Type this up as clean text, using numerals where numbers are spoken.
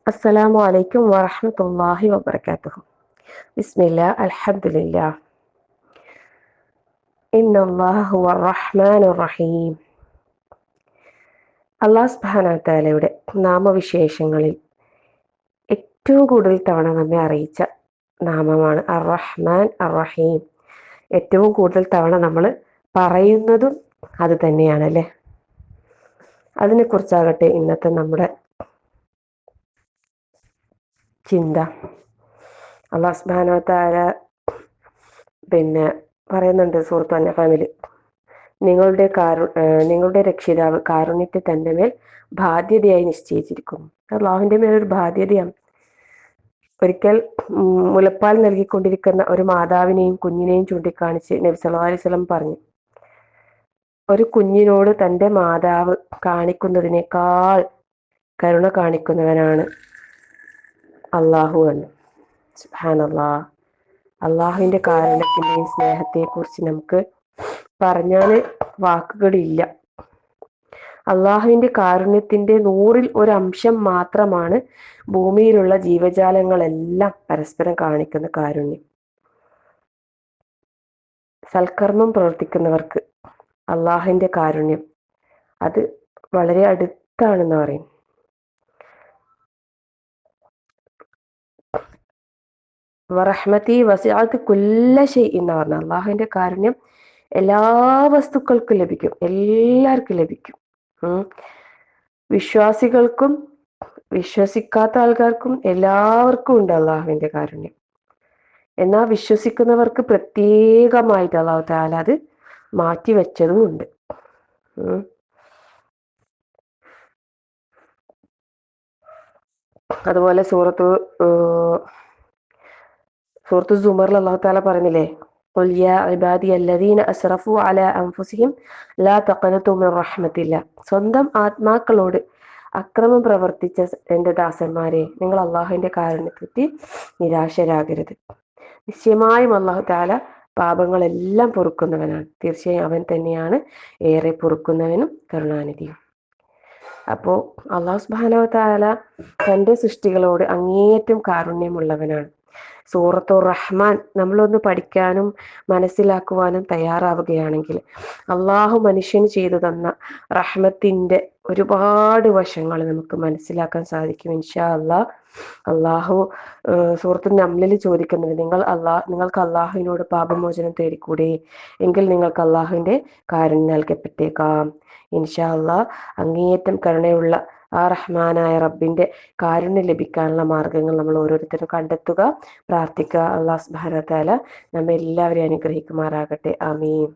അസ്സലാമു അലൈക്കും വറഹ്മത്തുള്ളാഹി വബറകാതുഹു. ബിസ്മില്ലാ അൽഹംദുലില്ലാ ഇന്നല്ലാഹ ഹുവർ റഹ്മാനുർ റഹീം. അല്ലാഹു സുബ്ഹാനഹു വ തആലയുടെ നാമവിശേഷങ്ങളിൽ ഏറ്റവും കൂടുതൽ തവണ നമ്മെ അറിയിച്ച നാമമാണ് അർ റഹ്മാൻ അർ റഹീം. ഏറ്റവും കൂടുതൽ തവണ നമ്മൾ പറയുന്നതും അത് തന്നെയാണല്ലേ. അതിനെക്കുറിച്ചാകട്ടെ ഇന്നത്തെ നമ്മുടെ ചിന്ത. അല്ലാഹു സുബ്ഹാനഹു വ തആല പറയുന്നുണ്ട് സൂറത്ത് അൻഅമിൽ, നിങ്ങളുടെ രക്ഷിതാവ് കാരുണ്യത്തെ തന്റെ മേൽ ബാധ്യതയായി നിശ്ചയിച്ചിരിക്കുന്നു. അള്ളാഹുവിന്റെ മേലൊരു ബാധ്യതയാണ്. ഒരിക്കൽ മുലപ്പാൽ നൽകിക്കൊണ്ടിരിക്കുന്ന ഒരു മാതാവിനെയും കുഞ്ഞിനെയും ചൂണ്ടിക്കാണിച്ച് നബി സല്ലല്ലാഹു അലൈഹി വസല്ലം പറഞ്ഞു, ഒരു കുഞ്ഞിനോട് തന്റെ മാതാവ് കാണിക്കുന്നതിനേക്കാൾ കരുണ കാണിക്കുന്നവനാണ് അള്ളാഹു എന്ന്. സുബ്ഹാനല്ലാഹ്. അള്ളാഹുവിന്റെ കാരുണ്യത്തിന്റെയും സ്നേഹത്തെയും കുറിച്ച് നമുക്ക് പറഞ്ഞാല് വാക്കുകളില്ല. അള്ളാഹുവിന്റെ കാരുണ്യത്തിന്റെ 100ൽ 1 അംശം മാത്രമാണ് ഭൂമിയിലുള്ള ജീവജാലങ്ങളെല്ലാം പരസ്പരം കാണിക്കുന്ന കാരുണ്യം. സൽക്കർമ്മം പ്രവർത്തിക്കുന്നവർക്ക് അള്ളാഹുവിന്റെ കാരുണ്യം അത് വളരെ അടുത്താണെന്ന് പറയും. വറഹ്മതി വസിഅത് കുല്ല ഷൈഇൻ എന്ന് പറഞ്ഞ അള്ളാഹുവിന്റെ കാരുണ്യം എല്ലാ വസ്തുക്കൾക്കും ലഭിക്കും, എല്ലാവർക്കും ലഭിക്കും. വിശ്വാസികൾക്കും വിശ്വസിക്കാത്ത ആൾക്കാർക്കും എല്ലാവർക്കും ഉണ്ട് അള്ളാഹുവിന്റെ കാരുണ്യം. എന്നാൽ വിശ്വസിക്കുന്നവർക്ക് പ്രത്യേകമായിട്ട് അള്ളാഹു തആല അത് മാറ്റി വെച്ചതും ഉണ്ട്. അതുപോലെ സൂറത്ത് സുമറിൽ അള്ളാഹു തആല പറഞ്ഞില്ലേ, ഖുൽ യാ ഇബാദി അല്ലദീന അസ്റഫു അലാ അൻഫുസിഹിം ലാ തഖ്നതു മിർ റഹ്മത്തില്ലാ. സ്വന്തം ആത്മാക്കളോട് അക്രമം പ്രവർത്തിച്ച എൻ്റെ ദാസന്മാരെ, നിങ്ങൾ അള്ളാഹുവിന്റെ കാരുണ്യത്തെ നിരാശരാകരുത്. നിശ്ചയമായും അള്ളാഹു തആല പാപങ്ങളെല്ലാം പൊറുക്കുന്നവനാണ്. തീർച്ചയായും അവൻ തന്നെയാണ് ഏറെ പൊറുക്കുന്നവനും കരുണാനിധിയും. അപ്പോൾ അള്ളാഹു സുബ്ഹാനഹു വ തആല തൻ്റെ സൃഷ്ടികളോട് അങ്ങേയറ്റം കാരുണ്യമുള്ളവനാണ്. സൂറത്തുർ റഹ്മാൻ നമ്മളൊന്ന് പഠിക്കാനും മനസ്സിലാക്കുവാനും തയ്യാറാവുകയാണെങ്കിൽ അള്ളാഹു മനുഷ്യന് ചെയ്തു തന്ന റഹ്മത്തിന്റെ ഒരുപാട് വശങ്ങൾ നമുക്ക് മനസ്സിലാക്കാൻ സാധിക്കും ഇൻഷാ അല്ലാഹ്. അള്ളാഹു സൂറത്തുൽ നംലിൽ ചോദിക്കുന്നത്, നിങ്ങൾക്ക് അള്ളാഹുവിനോട് പാപമോചനം തേടിക്കൂടെ, എങ്കിൽ നിങ്ങൾക്ക് അള്ളാഹുവിന്റെ കാരുണ്യം നൽകപ്പെട്ടേക്കാം. ഇൻഷാ അല്ലാഹ് അങ്ങേയറ്റം കരുണയുള്ള ആ റഹ്മാനായ റബ്ബിന്റെ കാരുണ്യം ലഭിക്കാനുള്ള മാർഗങ്ങൾ നമ്മൾ ഓരോരുത്തരും കണ്ടെത്തുക, പ്രാർത്ഥിക്കുക. അല്ലാഹു സുബ്ഹാനഹു വ തആല നമ്മെ എല്ലാവരെയും അനുഗ്രഹിക്കുമാറാകട്ടെ. ആമീൻ.